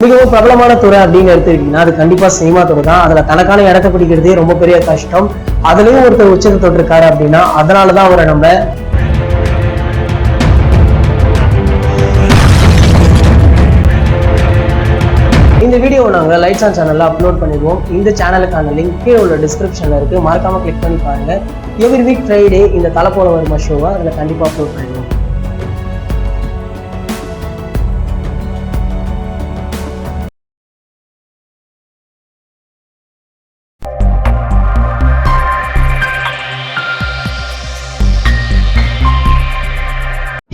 மிகவும் பிரபலமான துறை அப்படின்னு எடுத்துக்கிட்டீங்கன்னா அது கண்டிப்பா சினிமா துறை தான். அதுல தனக்கான இடத்தை பிடிக்கிறதே ரொம்ப பெரிய கஷ்டம். அதுலயும் ஒருத்தர் உச்சத்தை தொட்டிருக்காரு அப்படின்னா அதனாலதான் அவரை நம்ம இந்த வீடியோவை நாங்கள் லைட்ஸ் ஆன் சேனல்ல அப்லோட் பண்ணிடுவோம். இந்த சேனலுக்கான லிங்க் கீழே உள்ள டிஸ்கிரிப்ஷன்ல இருக்கு, மறக்காம கிளிக் பண்ணி பாருங்க. எவ்ரி வீக் ஃப்ரைடே இந்த தலை போல வருமா ஷோவை அதில் கண்டிப்பா அப்லோட் பண்ணிடுவோம்.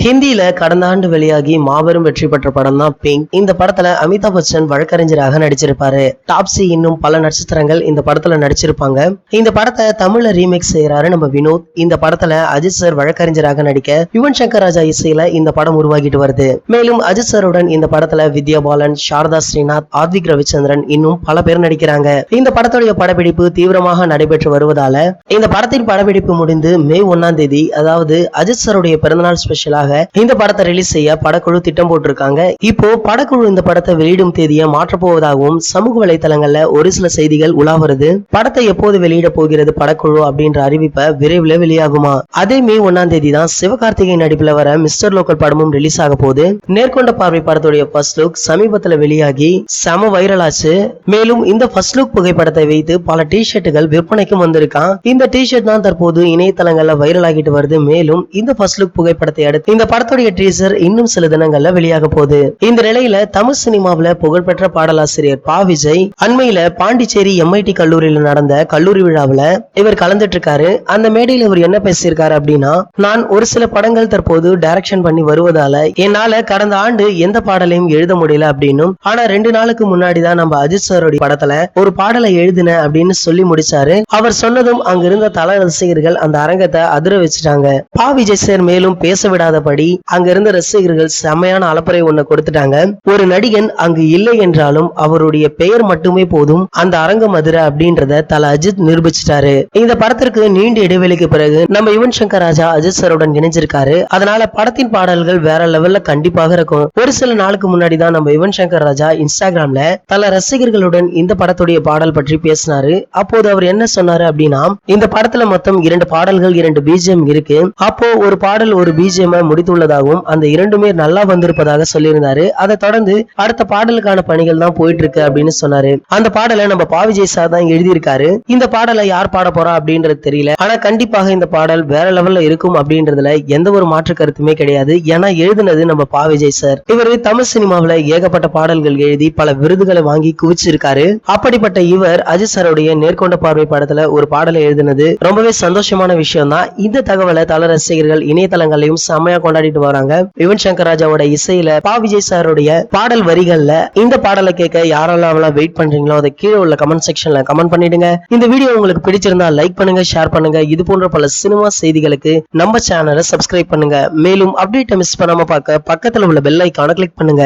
ஹிந்தியில கடந்த ஆண்டு வெளியாகி மாபெரும் வெற்றி பெற்ற படம் தான் பிங்க். இந்த படத்துல அமிதாப் பச்சன் வழக்கறிஞராக நடிச்சிருப்பாரு. டாப்ஸி இன்னும் பல நட்சத்திரங்கள் இந்த படத்துல நடிச்சிருப்பாங்க. இந்த படத்தை தமிழ்ல ரீமேக் செய்யறாரு நம்ம வினோத். இந்த படத்துல அஜித் சார் வழக்கறிஞராக நடிக்க யுவன் சங்கர் ராஜா இசையில இந்த படம் உருவாகிட்டு வருது. மேலும் அஜித் சாருடன் இந்த படத்துல வித்யா பாலன், சாரதா ஸ்ரீநாத், ஆத்விக் ரவிச்சந்திரன் இன்னும் பல பேர் நடிக்கிறாங்க. இந்த படத்துடைய படப்பிடிப்பு தீவிரமாக நடைபெற்று வருவதால இந்த படத்தின் படப்பிடிப்பு முடிந்து மே 1ஆம் தேதி, அதாவது அஜித் சாருடைய பிறந்தநாள் ஸ்பெஷலாக இந்த படத்தை ரிலீஸ் செய்ய படக்குழு திட்டம் போட்டிருக்காங்க. இப்போ படக்குழு இந்த படத்தை வெளியிடும் தேதியை மாற்ற போவதாகவும் சமூக வலைதளங்கள்ல ஒரு சில செய்திகள் உலா வருது. படத்தை எப்போது வெளியிட போகிறது படக்குழு அப்படின்ற அறிவிப்பை விரைவில் வெளியாகுமா? அதே மே 1ஆம் தேதி தான் சிவகார்த்திகை நடிப்புல வர மிஸ்டர் லோக்கல் படமும் ரிலீஸ் ஆக போகுது. நேர்கொண்ட பார்வை படத்துடைய ஃபர்ஸ்ட் லுக் சமீபத்துல வெளியாகி செம வைரல் ஆச்சு. மேலும் இந்த ஃபர்ஸ்ட் லுக் புகைப்படத்தை வைத்து பல டி-ஷர்ட்டுகள் விற்பனைக்கும் வந்திருக்கான். இந்த டி-ஷர்ட் தான் தற்போது இணையதளங்கள்ல வைரல் ஆகிட்டு வருது. மேலும் இந்த ஃபர்ஸ்ட் லுக் புகைப்படத்தை அடுத்து இந்த படத்துடைய டீசர் இன்னும் சில தினங்கள்ல வெளியாக போகுது. இந்த நிலையில தமிழ் சினிமாவில புகழ்பெற்ற பாடலாசிரியர் பா. விஜய் அண்மையில பாண்டிச்சேரி MIT கல்லூரியில நடந்த கல்லூரி விழாவில இவர் கலந்துட்டு இருக்காரு. அந்த மேடையில் இவர் என்ன பேசியிருக்காரு அப்படின்னா, நான் ஒரு சில படங்கள் தற்போது டைரக்ஷன் பண்ணி வருவதால என்னால கடந்த ஆண்டு எந்த பாடலையும் எழுத முடியல அப்படின்னும், ஆனா 2 நாளுக்கு முன்னாடிதான் நம்ம அஜித் சாரோட படத்துல ஒரு பாடலை எழுதின அப்படின்னு சொல்லி முடிச்சாரு. அவர் சொன்னதும் அங்கிருந்த தல ரசிகர்கள் அந்த அரங்கத்தை அதிர வச்சுட்டாங்க. பா. விஜய் சார் மேலும் பேச விடாதபடி அங்க இருந்த ரசிகர்கள் செமையான அலப்பறை ஒண்ணு கொடுத்துட்டாங்க. ஒரு நடிகன் அங்கு இல்லை என்றாலும் அவருடைய பெயர் மட்டுமே போதும் அந்த அரங்கம் அதிர அப்படின்றத தல அஜித் நிரூபிச்சிட்டாரு. இந்த படத்திற்கு நீண்ட இடைவெளிக்கு பிறகு நம்ம யுவன் சங்கர் ராஜா அஜித் சாருடன் இணைஞ்சிருக்காரு. அதனால படத்தின் பாடல்கள் வேற லெவல்ல கண்டிப்பாக இருக்கும். ஒரு சில நாளுக்கு முன்னாடி தான் நம்ம யுவன் சங்கர் ராஜா இன்ஸ்டாகிராம்ல பல ரசிகர்களுடன் இந்த படத்துடைய பாடல் பற்றி பேசினாரு. அப்போது அவர் என்ன சொன்னாரு அப்படின்னா, இந்த படத்துல மொத்தம் 2 பாடல்கள் 2 BGM இருக்கு. அப்போ ஒரு பாடல் ஒரு BGM முடித்துள்ளதாகவும் அந்த 2மே நல்லா வந்திருப்பதாக சொல்லியிருந்தாரு. அதை தொடர்ந்து அடுத்த பாடலுக்கான பணிகள் தான் போயிட்டு இருக்கு அப்படின்னு சொன்னாரு. அந்த பாடலை நம்ம பா. விஜய் சார் தான் எழுதியிருக்காரு. இந்த பாடலை யார் பாட போறா அப்படின்றது தெரியல. ஆனா கண்டிப்பாக இந்த பாடல் வேற லெவல்ல இருக்கும் அப்படின்றதுல எந்த ஒரு மாற்று கருத்துமே கிடையாது. ஏன்னா எழுதினது நம்ம பா. விஜய் சார். இவர் தமிழ் சினிமாவில ஏகப்பட்ட பாடல்கள் எழுதி பல விருதுகளை வாங்கி குவிச்சிருக்காரு. அப்படிப்பட்ட இவர் அஜித் சாருடைய நேர்கொண்ட பார்வை படத்துல ஒரு பாடலை எழுதினது ரொம்பவே சந்தோஷமான விஷயம் தான். இந்த தகவலை தல ரசிகர்கள் இணையதளங்களையும் செம்மையா கொண்டாடிட்டு வராங்க. யுவன் சங்கர் ராஜாவோட இசையில பா. விஜய் சாருடைய பாடல் வரிகள்ல இந்த பாடலை கேட்க யாரெல்லாம் வெயிட் பண்றீங்களோ அதை கீழே உள்ள கமெண்ட் செக்ஷன்ல கமெண்ட் பண்ணிடுங்க. இந்த வீடியோ உங்களுக்கு பிடிச்சிருந்தா லைக் பண்ணுங்க, ஷேர் பண்ணுங்க. இது போன்ற பல சினிமா செய்திகளுக்கு நம்ம சேனலை சப்ஸ்கிரைப் பண்ணுங்க. மேலும் அப்டேட்டை மிஸ் பண்ணாம பார்க்க பக்கத்துல உள்ள பெல் ஐகானை கிளிக் பண்ணுங்க.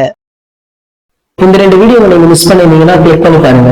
இந்த 2 வீடியோவை நீங்க மிஸ் பண்ணிருந்தீங்கன்னா கிளிக் பண்ணி பாருங்க.